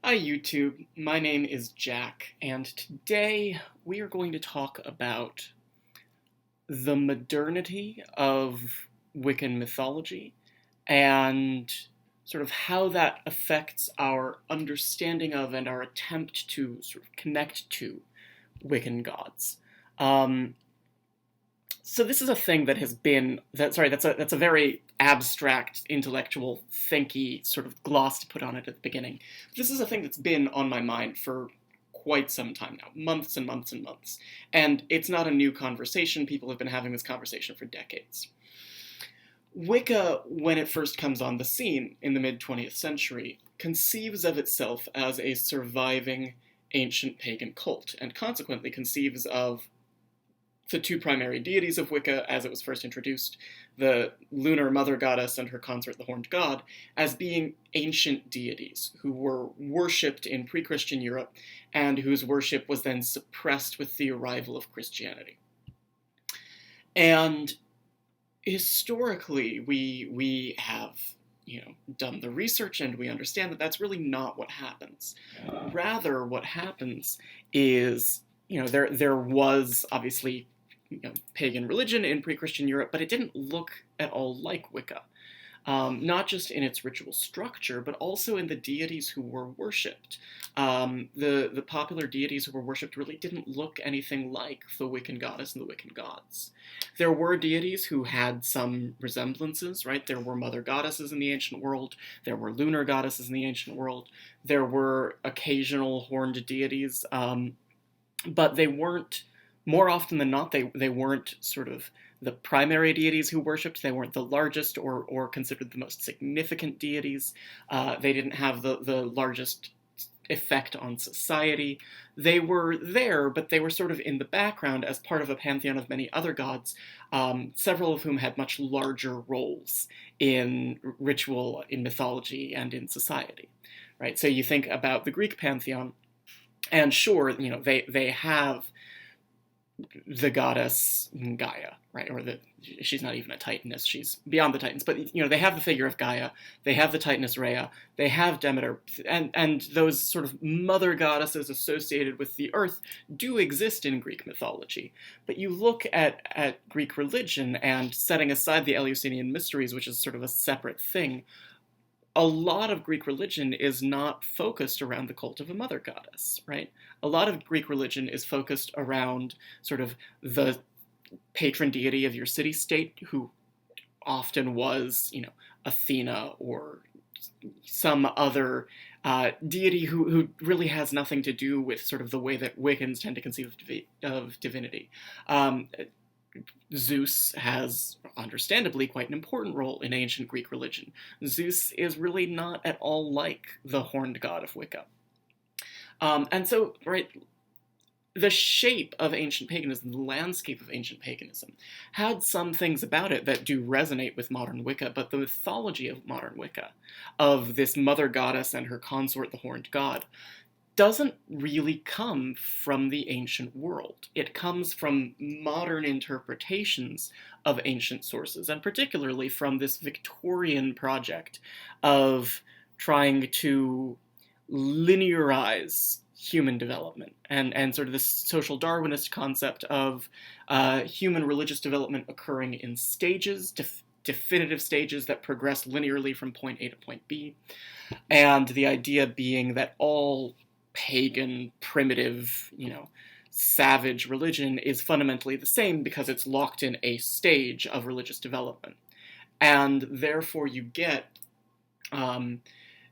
Hi YouTube, my name is Jack, and today we are going to talk about the modernity of Wiccan mythology and sort of how that affects our understanding of and our attempt to sort of connect to Wiccan gods. Um, so this is a thing that has been that's a very abstract, intellectual, thinky sort of gloss to put on it at the beginning. This is a thing that's been on my mind for quite some time now, months and months and months. And it's not a new conversation. People have been having this conversation for decades. Wicca, when it first comes on the scene in the mid-20th century, conceives of itself as a surviving ancient pagan cult, and consequently conceives of the two primary deities of Wicca as it was first introduced, the lunar mother goddess and her consort, the horned god, as being ancient deities who were worshipped in pre-Christian Europe and whose worship was then suppressed with the arrival of Christianity. And historically, we have done the research and we understand that that's really not what happens. Rather, what happens is, there was obviously pagan religion in pre-Christian Europe, but it didn't look at all like Wicca. Not just in its ritual structure, but also in the deities who were worshipped. The popular deities who were worshipped really didn't look anything like the Wiccan goddess and the Wiccan gods. There were deities who had some resemblances, right? There were mother goddesses in the ancient world. There were lunar goddesses in the ancient world. There were occasional horned deities, but they weren't, more often than not, they weren't sort of the primary deities who worshipped. They weren't the largest or considered the most significant deities. They didn't have the largest effect on society. They were there, but they were sort of in the background as part of a pantheon of many other gods, several of whom had much larger roles in ritual, in mythology, and in society. Right? So you think about the Greek pantheon, and sure, they have the goddess Gaia, right? Or she's not even a Titaness, she's beyond the Titans, but they have the figure of Gaia, they have the Titaness Rhea, they have Demeter, and those sort of mother goddesses associated with the earth do exist in Greek mythology. But you look at Greek religion, and setting aside the Eleusinian mysteries, which is sort of a separate thing, a lot of Greek religion is not focused around the cult of a mother goddess, right? A lot of Greek religion is focused around sort of the patron deity of your city-state, who often was, Athena or some other deity who really has nothing to do with sort of the way that Wiccans tend to conceive of divinity. Zeus has, understandably, quite an important role in ancient Greek religion. Zeus is really not at all like the horned god of Wicca. And so, right, the shape of ancient paganism, the landscape of ancient paganism, had some things about it that do resonate with modern Wicca, but the mythology of modern Wicca, of this mother goddess and her consort, the horned god, doesn't really come from the ancient world. It comes from modern interpretations of ancient sources, and particularly from this Victorian project of trying to linearize human development, and sort of this social Darwinist concept of human religious development occurring in stages, definitive stages that progress linearly from point A to point B, and the idea being that all pagan, primitive, savage religion is fundamentally the same because it's locked in a stage of religious development. And therefore you get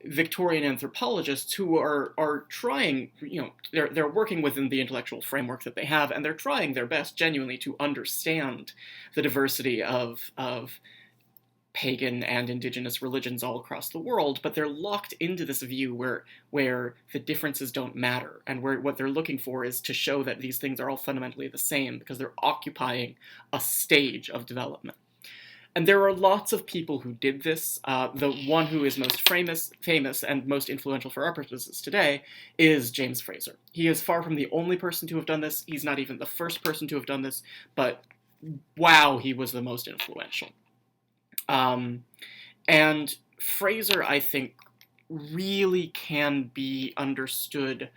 Victorian anthropologists who are trying, they're working within the intellectual framework that they have, and they're trying their best genuinely to understand the diversity of pagan and indigenous religions all across the world, but they're locked into this view where the differences don't matter, and where what they're looking for is to show that these things are all fundamentally the same because they're occupying a stage of development. And there are lots of people who did this. The one who is most famous and most influential for our purposes today is James Frazer. He is far from the only person to have done this. He's not even the first person to have done this, but wow, he was the most influential. And Frazer, I think, really can be understood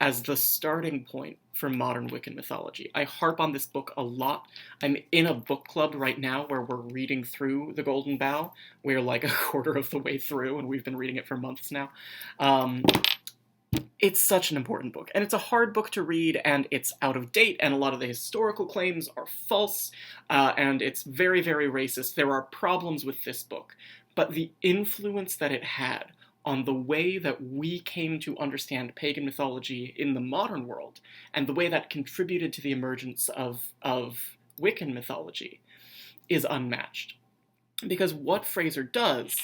as the starting point for modern Wiccan mythology. I harp on this book a lot. I'm in a book club right now where we're reading through The Golden Bough. We're like a quarter of the way through, and we've been reading it for months now. It's such an important book, and it's a hard book to read, and it's out of date, and a lot of the historical claims are false, and it's very, very racist. There are problems with this book, but the influence that it had on the way that we came to understand pagan mythology in the modern world, and the way that contributed to the emergence of Wiccan mythology, is unmatched. Because what Frazer does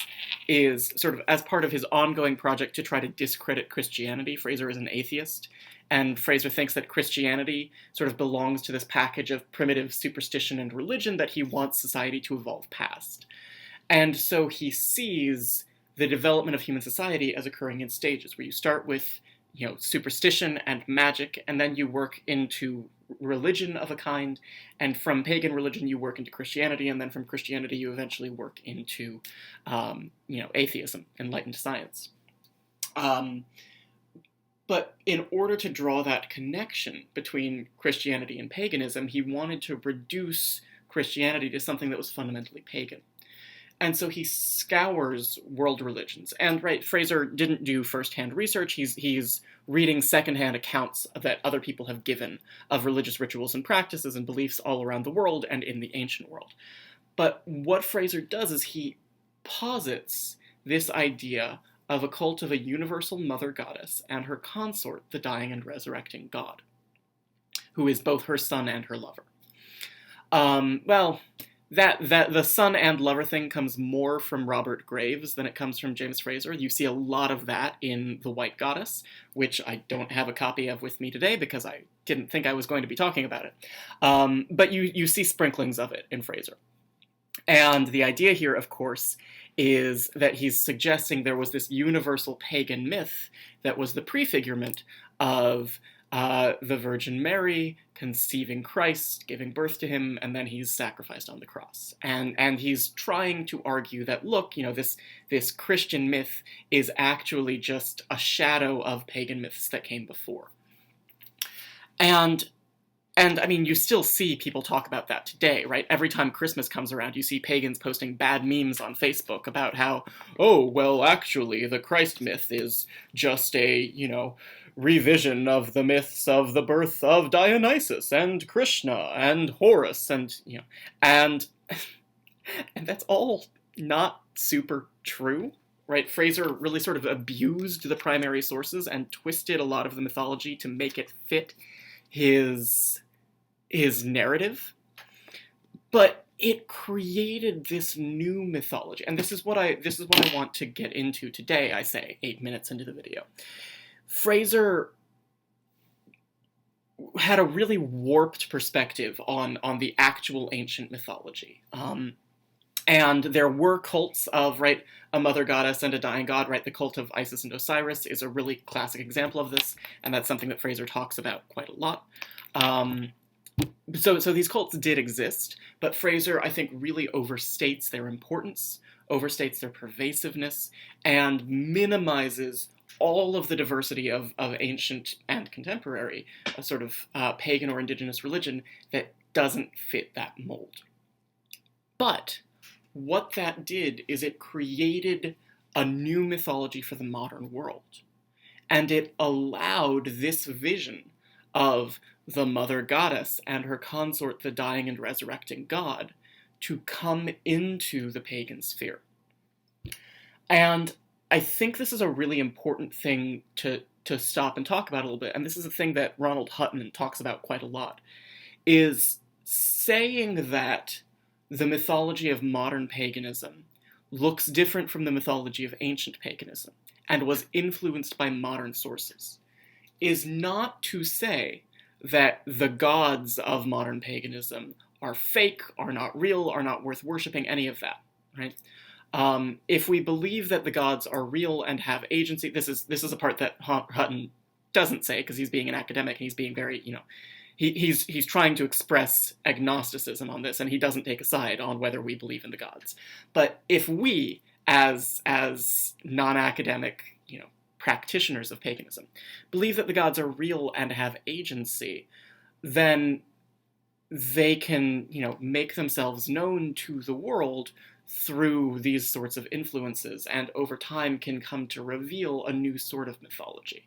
is, sort of as part of his ongoing project to try to discredit Christianity, Frazer is an atheist, and Frazer thinks that Christianity sort of belongs to this package of primitive superstition and religion that he wants society to evolve past. And so he sees the development of human society as occurring in stages, where you start with, superstition and magic, and then you work into religion of a kind, and from pagan religion you work into Christianity, and then from Christianity you eventually work into, atheism, enlightened science. But in order to draw that connection between Christianity and paganism, he wanted to reduce Christianity to something that was fundamentally pagan. And so he scours world religions. And Frazer didn't do first-hand research. He's reading second-hand accounts that other people have given of religious rituals and practices and beliefs all around the world and in the ancient world. But what Frazer does is he posits this idea of a cult of a universal mother goddess and her consort, the dying and resurrecting god, who is both her son and her lover. That the son and lover thing comes more from Robert Graves than it comes from James Frazer. You see a lot of that in The White Goddess, which I don't have a copy of with me today because I didn't think I was going to be talking about it. But you see sprinklings of it in Frazer. And the idea here, of course, is that he's suggesting there was this universal pagan myth that was the prefigurement of the Virgin Mary conceiving Christ, giving birth to him, and then he's sacrificed on the cross. And he's trying to argue that, look, this Christian myth is actually just a shadow of pagan myths that came before. And I mean, you still see people talk about that today, right? Every time Christmas comes around, you see pagans posting bad memes on Facebook about how, oh, well, actually, the Christ myth is just a, revision of the myths of the birth of Dionysus and Krishna and Horus and that's all not super true, right? Frazer really sort of abused the primary sources and twisted a lot of the mythology to make it fit his narrative. But it created this new mythology, and this is what I want to get into today. I say 8 minutes into the video. Frazer had a really warped perspective on the actual ancient mythology. And there were cults of, a mother goddess and a dying god, The cult of Isis and Osiris is a really classic example of this, and that's something that Frazer talks about quite a lot. So these cults did exist, but Frazer, I think, really overstates their importance, overstates their pervasiveness, and minimizes all of the diversity of ancient and contemporary pagan or indigenous religion that doesn't fit that mold. But what that did is it created a new mythology for the modern world. And it allowed this vision of the mother goddess and her consort, the dying and resurrecting god, to come into the pagan sphere. And I think this is a really important thing to stop and talk about a little bit, and this is a thing that Ronald Hutton talks about quite a lot, is saying that the mythology of modern paganism looks different from the mythology of ancient paganism, and was influenced by modern sources, is not to say that the gods of modern paganism are fake, are not real, are not worth worshipping, any of that, right? If we believe that the gods are real and have agency, this is a part that Hutton doesn't say, because he's being an academic and he's being very, he's trying to express agnosticism on this, and he doesn't take a side on whether we believe in the gods. But if we, as non-academic, practitioners of paganism, believe that the gods are real and have agency, then they can, make themselves known to the world through these sorts of influences, and over time can come to reveal a new sort of mythology.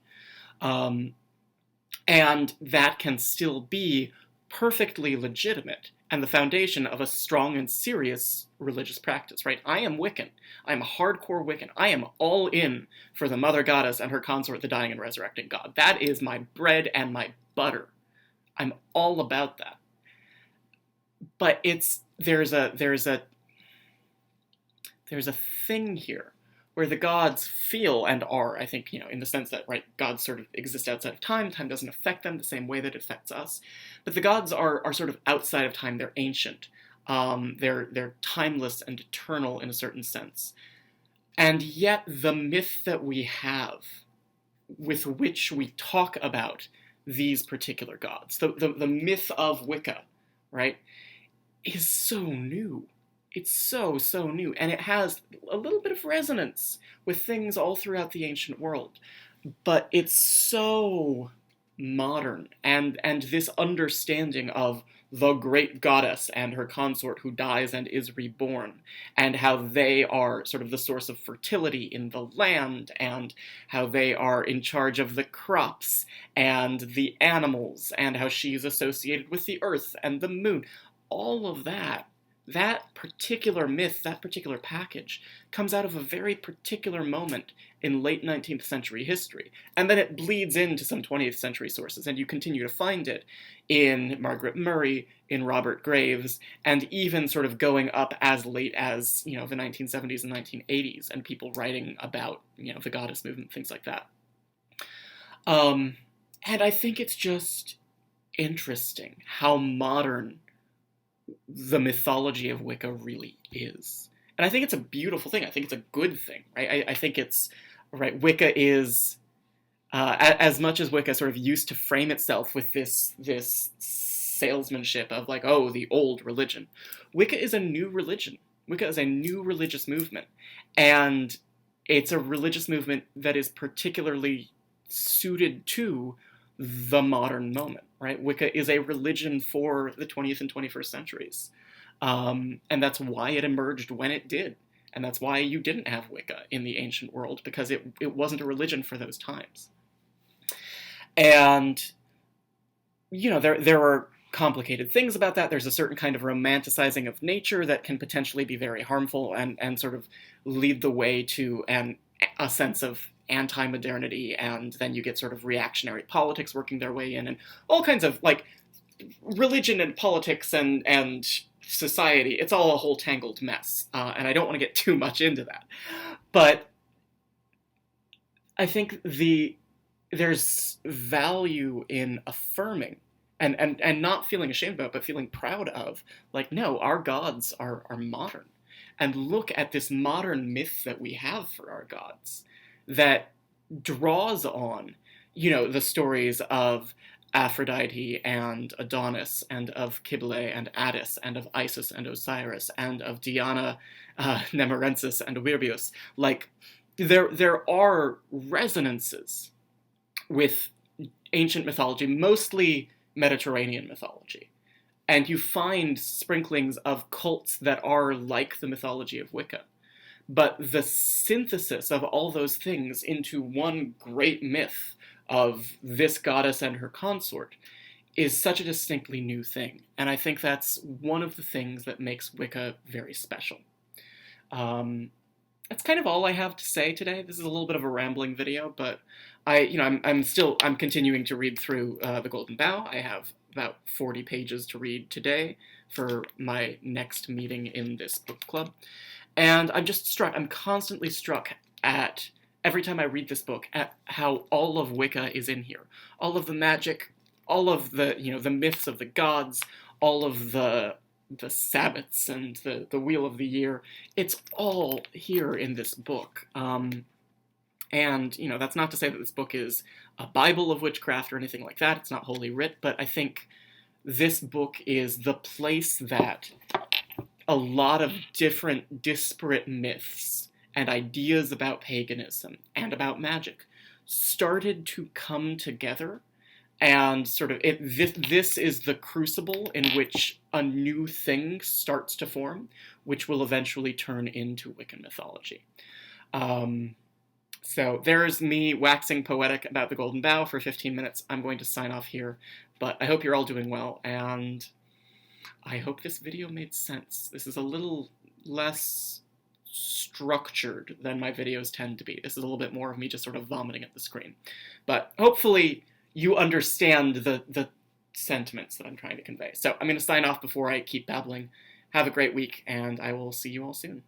And that can still be perfectly legitimate and the foundation of a strong and serious religious practice, right? I am Wiccan. I am a hardcore Wiccan. I am all in for the Mother Goddess and her consort, the dying and resurrecting God. That is my bread and my butter. I'm all about that. But there's a thing here where the gods feel and are, I think, in the sense that, right, gods sort of exist outside of time. Time doesn't affect them the same way that it affects us. But the gods are sort of outside of time. They're ancient. They're timeless and eternal in a certain sense. And yet the myth that we have with which we talk about these particular gods, the myth of Wicca, right, is so new. It's so new, and it has a little bit of resonance with things all throughout the ancient world, but it's so modern, and this understanding of the great goddess and her consort who dies and is reborn, and how they are sort of the source of fertility in the land, and how they are in charge of the crops and the animals, and how she's associated with the earth and the moon. All of that particular myth, that particular package, comes out of a very particular moment in late 19th century history. And then it bleeds into some 20th century sources, and you continue to find it in Margaret Murray, in Robert Graves, and even sort of going up as late as, the 1970s and 1980s, and people writing about, the goddess movement, things like that. And I think it's just interesting how modern the mythology of Wicca really is. And I think it's a beautiful thing. I think it's a good thing, right? I think it's, right, Wicca is, as much as Wicca sort of used to frame itself with this salesmanship of like, oh, the old religion, Wicca is a new religion. Wicca is a new religious movement. And it's a religious movement that is particularly suited to the modern moment, right? Wicca is a religion for the 20th and 21st centuries. And that's why it emerged when it did. And that's why you didn't have Wicca in the ancient world, because it wasn't a religion for those times. And, there are complicated things about that. There's a certain kind of romanticizing of nature that can potentially be very harmful and sort of lead the way to a sense of anti-modernity, and then you get sort of reactionary politics working their way in, and all kinds of, like, religion and politics and society. It's all a whole tangled mess, and I don't want to get too much into that. But I think there's value in affirming and not feeling ashamed about, but feeling proud of, like, no, our gods are modern. And look at this modern myth that we have for our gods that draws on, the stories of Aphrodite and Adonis, and of Qabalah and Attis, and of Isis and Osiris, and of Diana, Nemerensis and Ovirbius. Like, there are resonances with ancient mythology, mostly Mediterranean mythology. And you find sprinklings of cults that are like the mythology of Wicca. But the synthesis of all those things into one great myth of this goddess and her consort is such a distinctly new thing. And I think that's one of the things that makes Wicca very special. That's kind of all I have to say today. This is a little bit of a rambling video, but I'm continuing to read through the Golden Bough. I have about 40 pages to read today for my next meeting in this book club. And I'm constantly struck at, every time I read this book, at how all of Wicca is in here. All of the magic, all of the, the myths of the gods, all of the Sabbats and the Wheel of the Year. It's all here in this book. And, that's not to say that this book is a Bible of witchcraft or anything like that. It's not Holy Writ, but I think this book is the place that a lot of different disparate myths and ideas about paganism and about magic started to come together, and sort of this is the crucible in which a new thing starts to form, which will eventually turn into Wiccan mythology. So there's me waxing poetic about the Golden Bough for 15 minutes. I'm going to sign off here, but I hope you're all doing well, and I hope this video made sense. This is a little less structured than my videos tend to be. This is a little bit more of me just sort of vomiting at the screen. But hopefully you understand the sentiments that I'm trying to convey. So I'm going to sign off before I keep babbling. Have a great week, and I will see you all soon.